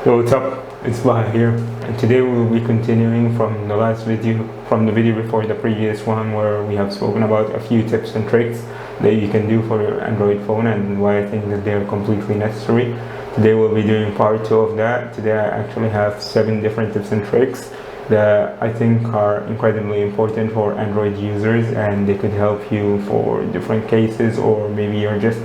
Yo, what's up? It's Baha here, and today we will be continuing from the video before the previous one, where we have spoken about a few tips and tricks that you can do for your Android phone and why I think that they are completely necessary. Today we'll be doing part 2 of that. Today I actually have 7 different tips and tricks that I think are incredibly important for Android users, and they could help you for different cases, or maybe you're just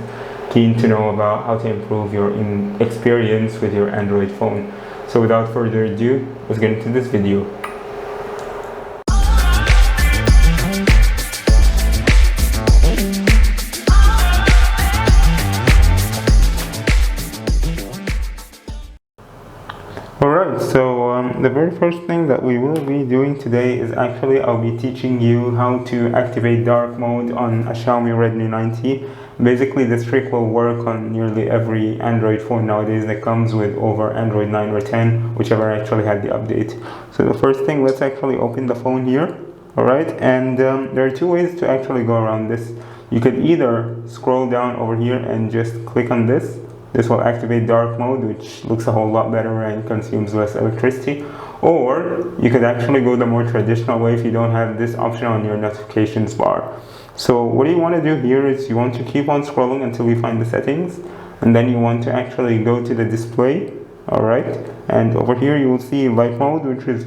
keen to know about how to improve your experience with your Android phone. So without further ado, let's get into this video. Alright, so the very first thing that we will be doing today is actually I'll be teaching you how to activate dark mode on a Xiaomi Redmi 90. Basically, this trick will work on nearly every Android phone nowadays that comes with over Android 9 or 10, whichever actually had the update. So the first thing, let's actually open the phone here. Alright, and there are 2 ways to actually go around this. You could either scroll down over here and just click on this. This will activate dark mode, which looks a whole lot better and consumes less electricity. Or you could actually go the more traditional way if you don't have this option on your notifications bar. So what you want to do here is you want to keep on scrolling until you find the settings, and then you want to actually go to the display. Alright, and over here you will see light mode, which is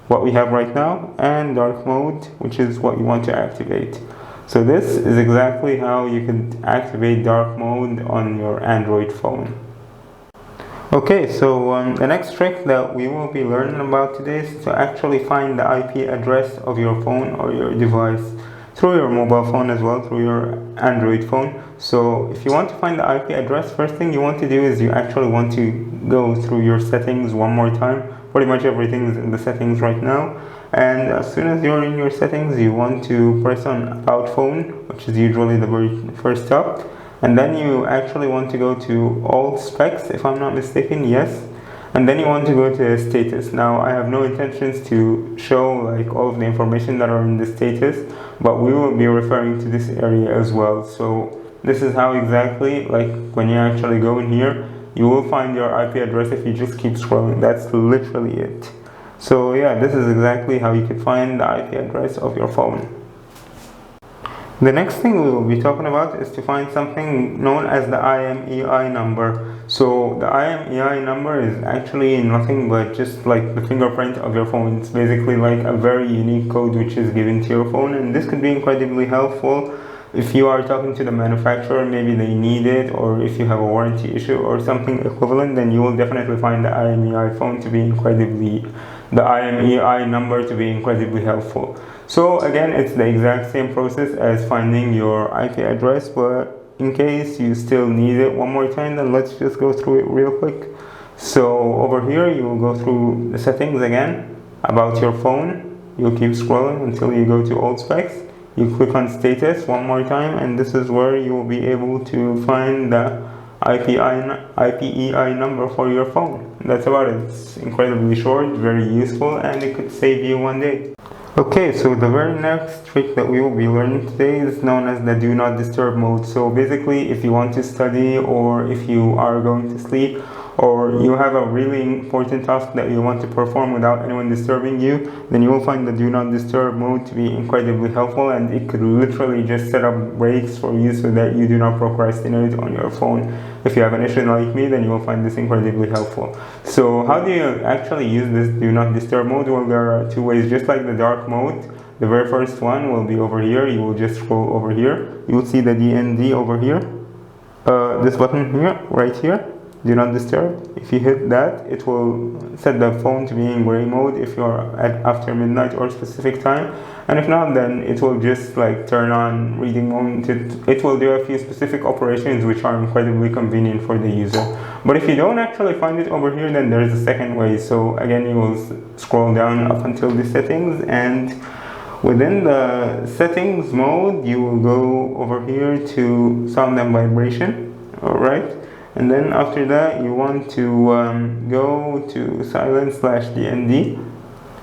what we have right now, and dark mode, which is what you want to activate. So this is exactly how you can activate dark mode on your Android phone. Okay, so the next trick that we will be learning about today is to actually find the IP address of your phone or your device through your mobile phone as well, through your Android phone. So if you want to find the IP address, first thing you want to do is you actually want to go through your settings one more time. Pretty much everything is in the settings right now. And as soon as you're in your settings, you want to press on About Phone, which is usually the very first step. And then you actually want to go to All Specs, if I'm not mistaken, yes. And then you want to go to Status. Now, I have no intentions to show like all of the information that are in the status, but we will be referring to this area as well. So this is how exactly, like when you actually go in here, you will find your IP address if you just keep scrolling. That's literally it. So yeah, this is exactly how you can find the IP address of your phone. The next thing we will be talking about is to find something known as the IMEI number. So the IMEI number is actually nothing but just like the fingerprint of your phone. It's basically like a very unique code which is given to your phone, and this could be incredibly helpful if you are talking to the manufacturer, maybe they need it, or if you have a warranty issue or something equivalent, then you will definitely find the IMEI number to be incredibly helpful. So again, it's the exact same process as finding your IP address, but in case you still need it one more time, then let's just go through it real quick. So over here, you will go through the settings again, about your phone. You'll keep scrolling until you go to All Specs. You click on Status one more time, and this is where you will be able to find the IPEI number for your phone. That's about it. It's incredibly short, very useful, and it could save you one day. Okay, so the very next trick that we will be learning today is known as the Do Not Disturb mode. So basically, if you want to study, or if you are going to sleep, or you have a really important task that you want to perform without anyone disturbing you, then you will find the Do Not Disturb mode to be incredibly helpful, and it could literally just set up breaks for you so that you do not procrastinate on your phone. If you have an issue like me, then you will find this incredibly helpful. So how do you actually use this Do Not Disturb mode? Well, there are 2 ways, just like the dark mode. The very first one will be over here. You will just scroll over here. You will see the DND over here. This button here, right here. Do Not Disturb. If you hit that, it will set the phone to be in gray mode if you're after midnight or specific time, and if not, then it will just like turn on reading mode. It will do a few specific operations which are incredibly convenient for the user. But if you don't actually find it over here, then there is a second way. So again, you will scroll down up until the settings, and within the settings mode, you will go over here to sound and vibration. Alright. And then after that, you want to go to silent/DND.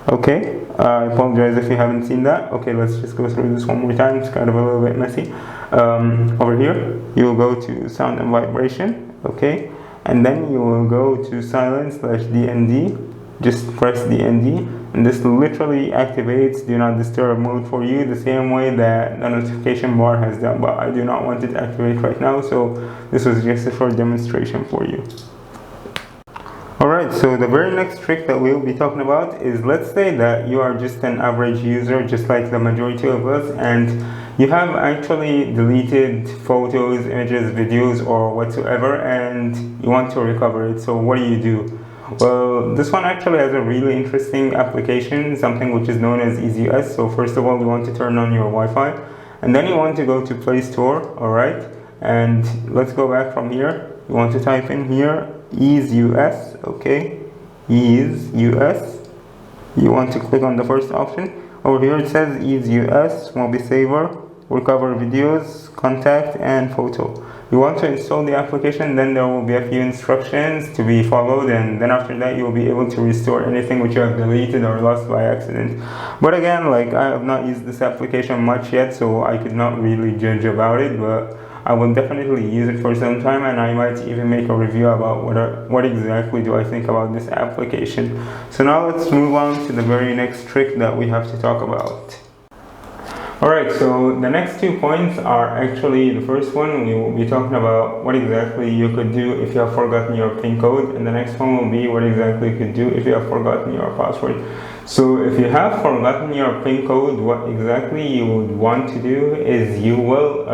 Okay, I apologize if you haven't seen that. Okay, let's just go through this one more time. It's kind of a little bit messy. Over here, you will go to sound and vibration. Okay, and then you will go to silent/DND. Just press DND, and this literally activates do not disturb mode for you the same way that the notification bar has done, but I do not want it to activate right now, so this was just a short demonstration for you. Alright, so the very next trick that we'll be talking about is, let's say that you are just an average user just like the majority of us, and you have actually deleted photos, images, videos, or whatsoever, and you want to recover it. So what do? Well, this one actually has a really interesting application, something which is known as EasyUS. So first of all, you want to turn on your Wi-Fi, and then you want to go to Play Store, alright? And let's go back from here. You want to type in here, EasyUS, okay? EasyUS. You want to click on the first option. Over here it says EasyUS, MobiSaver, recover videos, contact, and photo. You want to install the application, then there will be a few instructions to be followed, and then after that you will be able to restore anything which you have deleted or lost by accident. But again, like, I have not used this application much yet, so I could not really judge about it, but I will definitely use it for some time, and I might even make a review about what exactly do I think about this application. So now let's move on to the very next trick that we have to talk about. Alright, so the next 2 points are actually, the first one we will be talking about what exactly you could do if you have forgotten your PIN code, and the next one will be what exactly you could do if you have forgotten your password. So if you have forgotten your PIN code, what exactly you would want to do is you will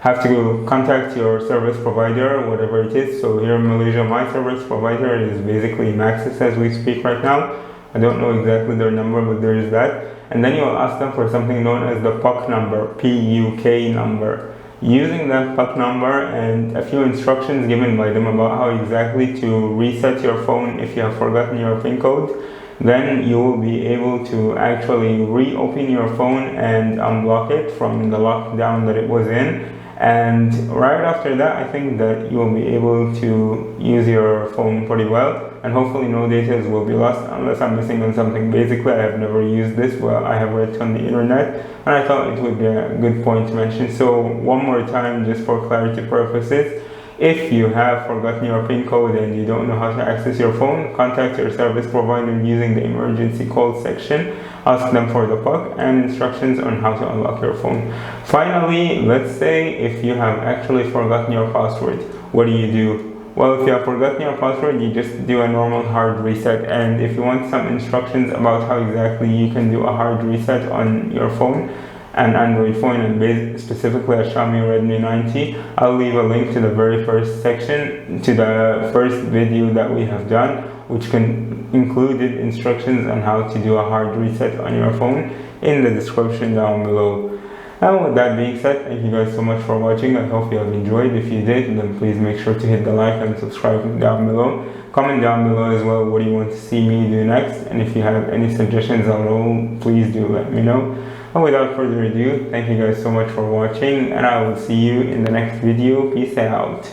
have to contact your service provider, whatever it is. So here in Malaysia, my service provider is basically Maxis as we speak right now. I don't know exactly their number, but there is that. And then you'll ask them for something known as the PUK number, PUK number. Using that PUK number and a few instructions given by them about how exactly to reset your phone if you have forgotten your PIN code, then you will be able to actually reopen your phone and unblock it from the lockdown that it was in. And right after that, I think that you will be able to use your phone pretty well, and hopefully no data will be lost unless I'm missing on something. Basically, I have never used this, but I have read it on the internet, and I thought it would be a good point to mention. So one more time, just for clarity purposes, if you have forgotten your PIN code and you don't know how to access your phone, contact your service provider using the emergency call section. Ask them for the PUK and instructions on how to unlock your phone. Finally, let's say if you have actually forgotten your password, what do? Well, if you have forgotten your password, you just do a normal hard reset. And if you want some instructions about how exactly you can do a hard reset on your phone, an Android phone, and specifically a Xiaomi Redmi 90, I'll leave a link to the very first section, to the first video that we have done, which included instructions on how to do a hard reset on your phone, in the description down below. And with that being said, thank you guys so much for watching. I hope you have enjoyed. If you did, then please make sure to hit the like and subscribe down below. Comment down below as well what you want to see me do next, and if you have any suggestions at all, please do let me know. And without further ado, thank you guys so much for watching, and I will see you in the next video. Peace out.